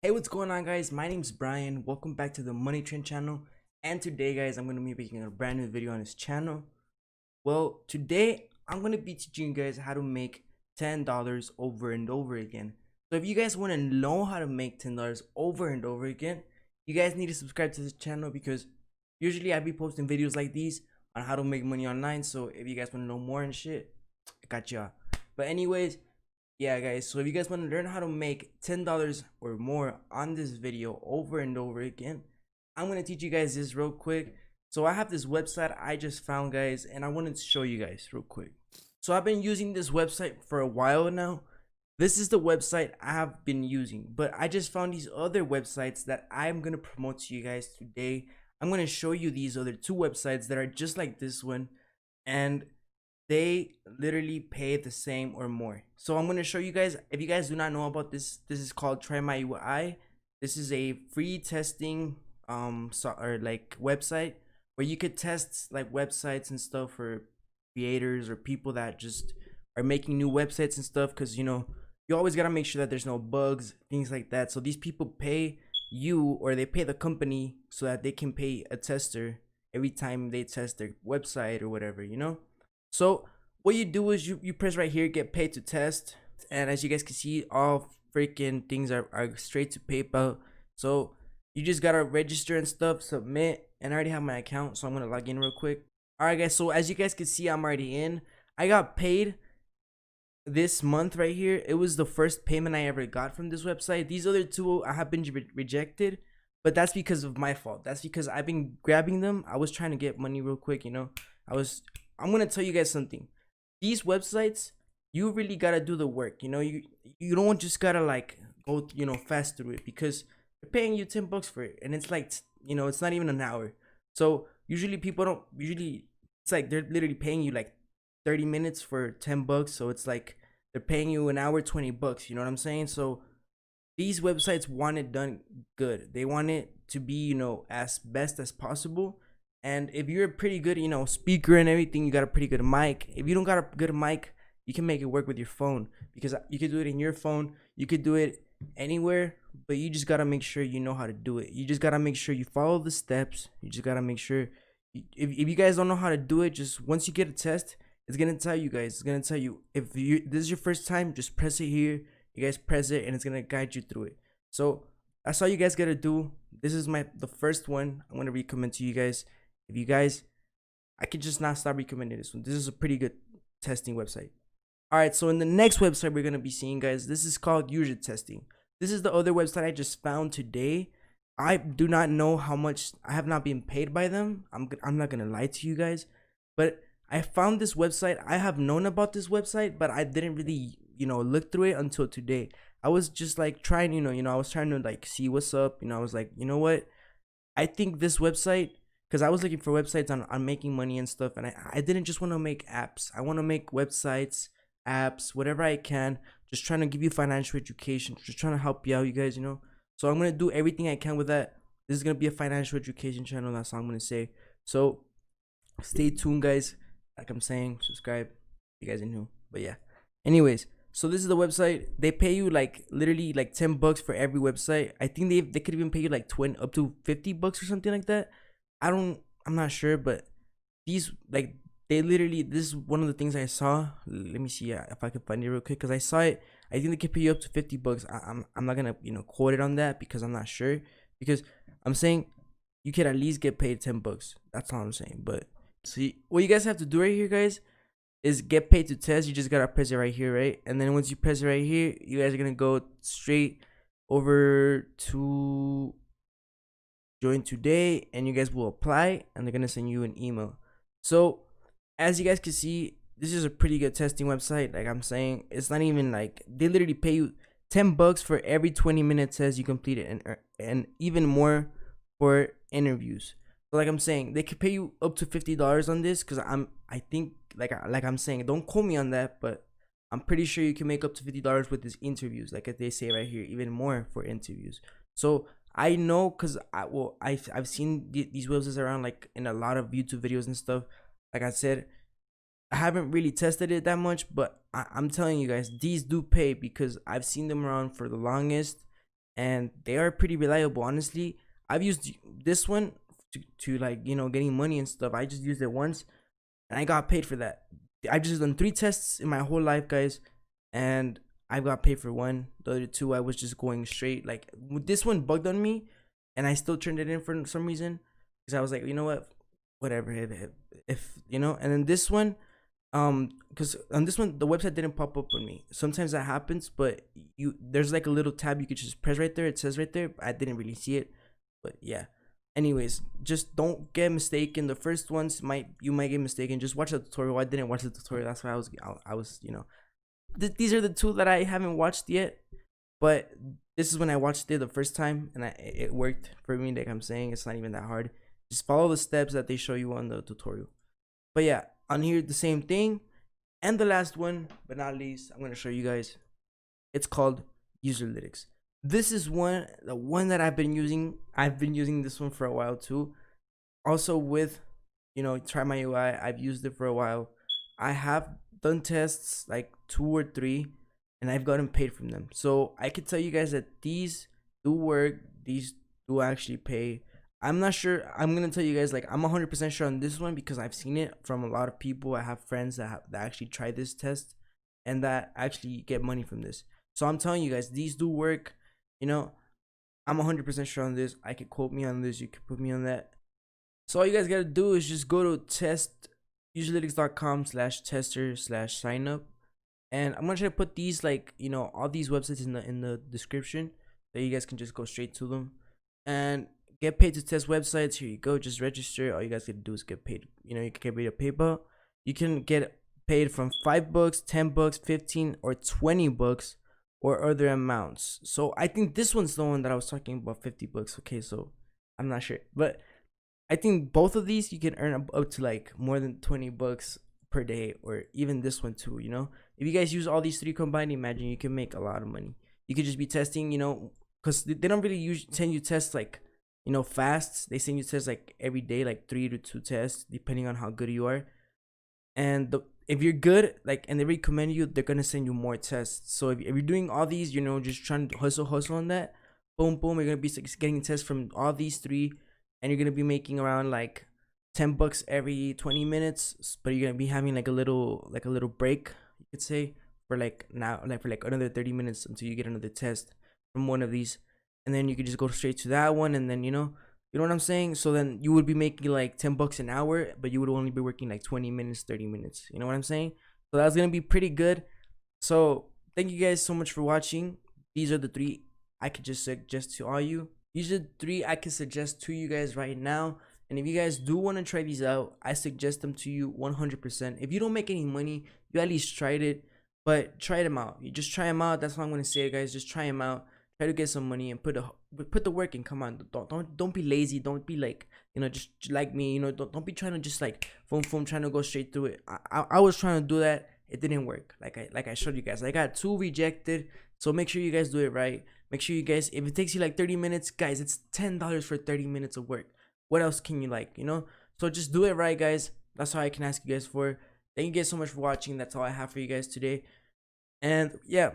Hey, what's going on, guys? My name's Brian. Welcome back to the MoneyTrend channel. And today, guys, I'm going to be making a brand new video on this channel. Well, today I'm going to be teaching you guys how to make $10 over and over again. So if you guys want to know how to make $10 over and over again, you guys need to subscribe to this channel because usually I be posting videos like these on how to make money online. So if you guys want to know more and shit, I got y'all. But anyways, yeah, guys, so if you guys want to learn how to make $10 or more on this video over and over again, I'm going to teach you guys this real quick. So I have this website I just found, guys, and I wanted to show you guys real quick. So I've been using this website for a while now. This is the website I have been using, but I just found these other websites that I'm going to promote to you guys today. I'm going to show you these other two websites that are just like this one, and they literally pay the same or more. So I'm going to show you guys. If you guys do not know about this, this is called Try My UI. This is a free testing website where you could test like websites and stuff for creators or people that just are making new websites and stuff, because you always got to make sure that there's no bugs, things like that. So these people pay you, or they pay the company so that they can pay a tester every time they test their website or whatever. So what you do is you press right here, get paid to test, and as you guys can see, all freaking things are straight to PayPal. So you just gotta register and stuff, submit, and I already have my account, so I'm gonna log in real quick. Alright, guys, so as you guys can see, I'm already in. I got paid this month right here. It was the first payment I ever got from this website. These other two I have been rejected, but that's because of my fault. That's because I've been grabbing them. I was trying to get money real quick. I'm gonna tell you guys something. These websites, you really gotta do the work. You don't just gotta like go fast through it, because they're paying you $10 for it, and it's like it's not even an hour. So usually people don't it's like they're literally paying you like 30 minutes for $10. So it's like they're paying you an hour $20. You know what I'm saying? So these websites want it done good. They want it to be as best as possible. And if you're a pretty good speaker and everything, you got a pretty good mic. If you don't got a good mic, you can make it work with your phone, because you could do it in your phone, you could do it anywhere, but you just gotta make sure you know how to do it. You just gotta make sure you follow the steps. You just gotta make sure if you guys don't know how to do it, just once you get a test, it's gonna tell you guys. It's gonna tell you, if this is your first time, just press it here. You guys press it, and it's gonna guide you through it. So that's all you guys gotta do. This is the first one I'm gonna recommend to you guys. If you guys, I could just not stop recommending this one. This is a pretty good testing website. All right, so in the next website we're gonna be seeing, guys, this is called User Testing. This is the other website I just found today. I do not know how much. I have not been paid by them. I'm not gonna lie to you guys, but I found this website. I have known about this website, but I didn't really look through it until today. I was just like trying, I was trying to like see what's up. I was like, you know what? I think this website, because I was looking for websites on making money and stuff, and I didn't just want to make apps. I want to make websites, apps, whatever I can, just trying to give you financial education, just trying to help you out, you guys. So I'm going to do everything I can with that. This is going to be a financial education channel. That's all I'm going to say. So stay tuned, guys. Like I'm saying, subscribe if you guys are new. But yeah, anyways, so this is the website. They pay you like literally like $10 for every website. I think they could even pay you like 20 up to $50 or something like that. I'm not sure, but these, like, they literally, this is one of the things I saw. Let me see if I can find it real quick, because I saw it. I think they can pay you up to $50. I'm not gonna quote it on that, because I'm not sure, because I'm saying you could at least get paid $10. That's all I'm saying. But see, what you guys have to do right here, guys, is get paid to test. You just gotta press it right here, right? And then once you press it right here, you guys are gonna go straight over to join today, and you guys will apply, and they're gonna send you an email. So as you guys can see, this is a pretty good testing website. Like I'm saying, it's not even like, they literally pay you $10 for every 20-minute test you complete it, and even more for interviews. So like I'm saying, they could pay you up to $50 on this, because I think like I'm saying, don't quote me on that, but I'm pretty sure you can make up to $50 with these interviews, like they say right here, even more for interviews. So I know, because I've seen these websites around, like in a lot of YouTube videos and stuff. Like I said, I haven't really tested it that much, but I'm telling you guys, these do pay, because I've seen them around for the longest, and they are pretty reliable. Honestly, I've used this one to like, you know, getting money and stuff. I just used it once and I got paid for that. I just done 3 tests in my whole life, guys, and I got paid for one. The other two, I was just going straight. Like this one bugged on me, and I still turned it in for some reason because I was like, you know what, whatever. If you know, and then this one, because on this one the website didn't pop up on me. Sometimes that happens, but there's like a little tab you could just press right there. It says right there. I didn't really see it, but yeah. Anyways, just don't get mistaken. The first ones you might get mistaken. Just watch the tutorial. I didn't watch the tutorial. That's why I was, you know, these are the two that I haven't watched yet. But this is when I watched it the first time, and it worked for me. Like I'm saying, it's not even that hard. Just follow the steps that they show you on the tutorial. But yeah, on here the same thing. And the last one, but not least, I'm gonna show you guys. It's called Userlytics. This is the one that I've been using. I've been using this one for a while too. Also with, you know, Try My UI, I've used it for a while. I have done tests like 2 or 3, and I've gotten paid from them. So I can tell you guys that these do work. These do actually pay. I'm not sure. I'm gonna tell you guys, like, I'm 100% sure on this one because I've seen it from a lot of people. I have friends that actually try this test and that actually get money from this. So I'm telling you guys, these do work. You know, I'm 100% sure on this. I could quote me on this. You could put me on that. So all you guys gotta do is just go to userlytics.com/tester/sign up, and I'm gonna try to put these, like, you know, all these websites in the description so you guys can just go straight to them and get paid to test websites. Here you go. Just register. All you guys gotta do is get paid. You know, you can get paid a PayPal. You can get paid from $5, $10, 15, or $20, or other amounts. So I think this one's the one that I was talking about, $50. Okay, so I'm not sure, but I think both of these you can earn up to like more than $20 per day, or even this one too. You know, if you guys use all these 3 combined, imagine you can make a lot of money. You could just be testing, you know, because they don't really send you tests like, you know, fast. They send you tests like every day, like 3 to 2 tests, depending on how good you are. And if you're good, like, and they recommend you, they're gonna send you more tests. So if you're doing all these, you know, just trying to hustle on that, boom boom, you're gonna be getting tests from all these 3, and you're gonna be making around like $10 every 20 minutes. But you're gonna be having like a little break, you could say, for like for like another 30 minutes until you get another test from one of these, and then you could just go straight to that one, and then, you know what I'm saying? So then you would be making like $10 an hour, but you would only be working like 20 minutes, 30 minutes. You know what I'm saying? So that's gonna be pretty good. So thank you guys so much for watching. These are the 3 I could just suggest to all you. These are the 3 I could suggest to you guys right now. And if you guys do want to try these out, I suggest them to you 100%. If you don't make any money, you at least tried it. But try them out. You just try them out. That's what I'm gonna say, guys. Just try them out. Try to get some money and put the work in. Come on, don't be lazy. Don't be like, you know, just like me. You know, don't be trying to just like boom trying to go straight through it. I was trying to do that. It didn't work. Like I showed you guys. I got 2 rejected. So make sure you guys do it right. Make sure you guys, if it takes you like 30 minutes, guys, it's $10 for 30 minutes of work. What else can you, like, you know? So just do it right, guys. That's all I can ask you guys for. Thank you guys so much for watching. That's all I have for you guys today. And yeah,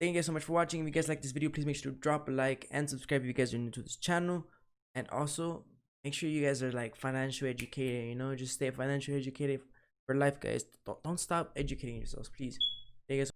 thank you guys so much for watching. If you guys like this video, please make sure to drop a like and subscribe if you guys are new to this channel. And also make sure you guys are like financially educated. You know, just stay financially educated for life, guys. Don't stop educating yourselves, please. Thank you guys.